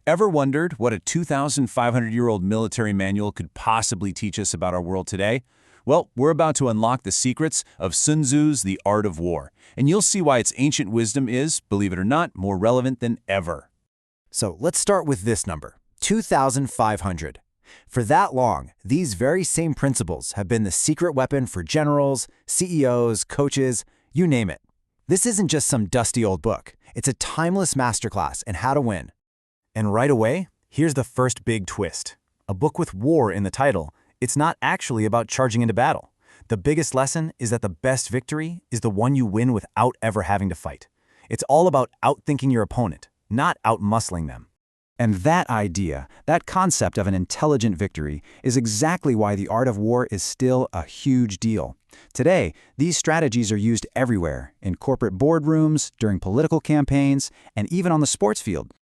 Ever wondered what a 2,500-year-old military manual could possibly teach us about our world today? Well, we're about to unlock the secrets of Sun Tzu's The Art of War, and you'll see why its ancient wisdom is, believe it or not, more relevant than ever. So let's start with this number, 2,500. For that long, these very same principles have been the secret weapon for generals, CEOs, coaches, you name it. This isn't just some dusty old book. It's a timeless masterclass in how to win. And right away, here's the first big twist. A book with war in the title, it's not actually about charging into battle. The biggest lesson is that the best victory is the one you win without ever having to fight. It's all about outthinking your opponent, not outmuscling them. And that idea, that concept of an intelligent victory, is exactly why the art of war is still a huge deal. Today, these strategies are used everywhere, in corporate boardrooms, during political campaigns, and even on the sports field.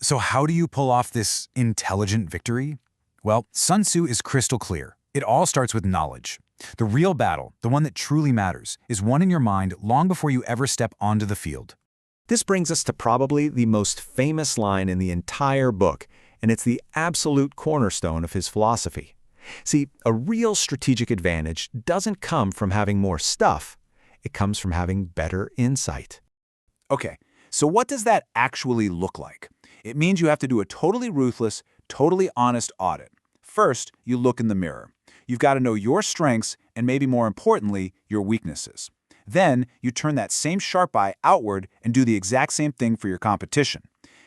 So how do you pull off this intelligent victory? Well, Sun Tzu is crystal clear. It all starts with knowledge. The real battle, the one that truly matters, is won in your mind long before you ever step onto the field. This brings us to probably the most famous line in the entire book, and it's the absolute cornerstone of his philosophy. See, a real strategic advantage doesn't come from having more stuff. It comes from having better insight. Okay, so what does that actually look like? It means you have to do a totally ruthless, totally honest audit. First, you look in the mirror. You've got to know your strengths and, maybe more importantly, your weaknesses. Then, you turn that same sharp eye outward and do the exact same thing for your competition.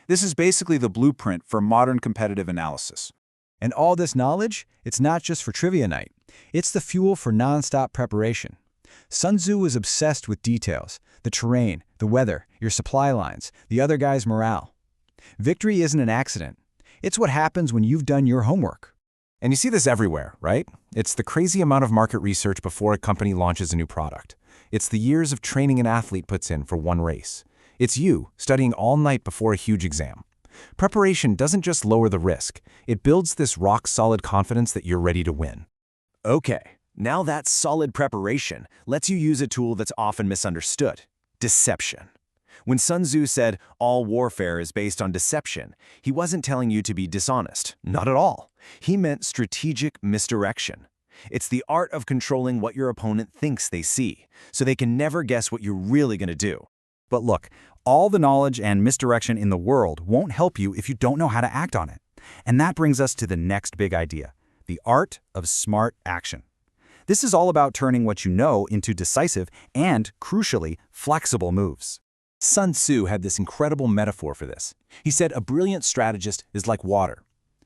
This is basically the blueprint for modern competitive analysis. And all this knowledge, it's not just for trivia night. It's the fuel for nonstop preparation. Sun Tzu was obsessed with details, the terrain, the weather, your supply lines, the other guy's morale. Victory isn't an accident. It's what happens when you've done your homework. And you see this everywhere, right? It's the crazy amount of market research before a company launches a new product. It's the years of training an athlete puts in for one race. It's you studying all night before a huge exam. Preparation doesn't just lower the risk. It builds this rock-solid confidence that you're ready to win. Okay, now that solid preparation lets you use a tool that's often misunderstood: deception. When Sun Tzu said all warfare is based on deception, he wasn't telling you to be dishonest. Not at all. He meant strategic misdirection. It's the art of controlling what your opponent thinks they see, so they can never guess what you're really going to do. But look, all the knowledge and misdirection in the world won't help you if you don't know how to act on it. And that brings us to the next big idea: the art of smart action. This is all about turning what you know into decisive and, crucially, flexible moves. Sun Tzu had this incredible metaphor for this. He said a brilliant strategist is like water.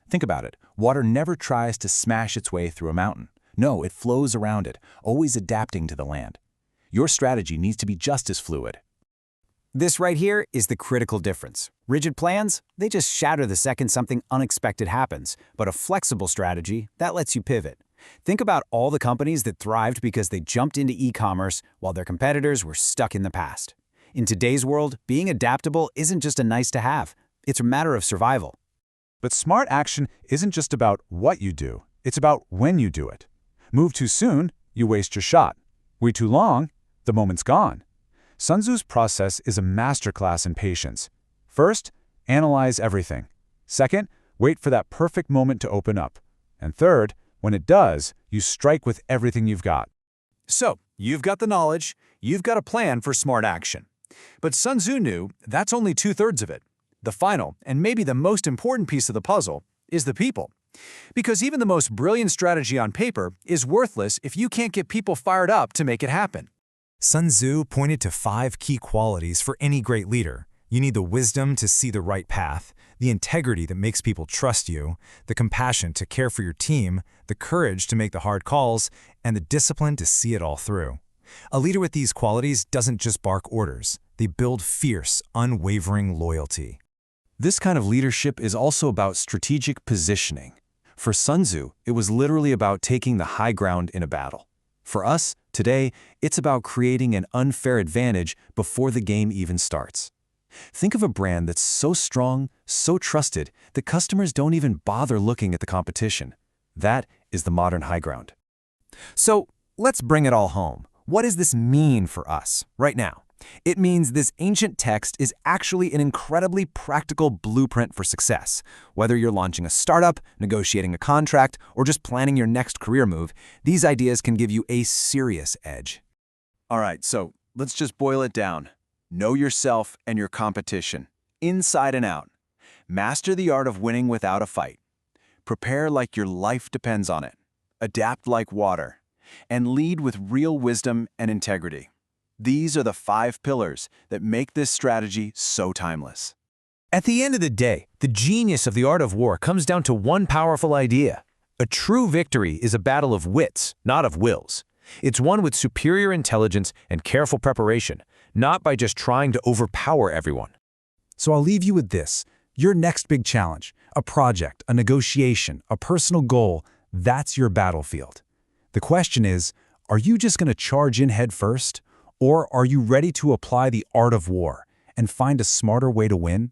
Think about it. Water never tries to smash its way through a mountain. No, it flows around it, always adapting to the land. Your strategy needs to be just as fluid. This right here is the critical difference. Rigid plans, they just shatter the second something unexpected happens, but a flexible strategy, that lets you pivot. Think about all the companies that thrived because they jumped into e-commerce while their competitors were stuck in the past. In today's world, being adaptable isn't just a nice to have, it's a matter of survival. But smart action isn't just about what you do, it's about when you do it. Move too soon, you waste your shot. Wait too long, the moment's gone. Sun Tzu's process is a masterclass in patience. First, analyze everything. Second, wait for that perfect moment to open up. And third, when it does, you strike with everything you've got. So, you've got the knowledge, you've got a plan for smart action. But Sun Tzu knew that's only 2/3 of it. The final, and maybe the most important piece of the puzzle, is the people. Because even the most brilliant strategy on paper is worthless if you can't get people fired up to make it happen. Sun Tzu pointed to 5 key qualities for any great leader. You need the wisdom to see the right path, the integrity that makes people trust you, the compassion to care for your team, the courage to make the hard calls, and the discipline to see it all through. A leader with these qualities doesn't just bark orders. They build fierce, unwavering loyalty. This kind of leadership is also about strategic positioning. For Sun Tzu, it was literally about taking the high ground in a battle. For us, today, it's about creating an unfair advantage before the game even starts. Think of a brand that's so strong, so trusted, that customers don't even bother looking at the competition. That is the modern high ground. So, let's bring it all home. What does this mean for us right now? It means this ancient text is actually an incredibly practical blueprint for success. Whether you're launching a startup, negotiating a contract, or just planning your next career move, these ideas can give you a serious edge. All right, so let's just boil it down. Know yourself and your competition, inside and out. Master the art of winning without a fight. Prepare like your life depends on it. Adapt like water. And lead with real wisdom and integrity. These are the 5 pillars that make this strategy so timeless. At the end of the day, the genius of the art of war comes down to one powerful idea. A true victory is a battle of wits, not of wills. It's one with superior intelligence and careful preparation, not by just trying to overpower everyone. So I'll leave you with this. Your next big challenge, a project, a negotiation, a personal goal, that's your battlefield. The question is, are you just going to charge in head first? Or are you ready to apply the art of war and find a smarter way to win?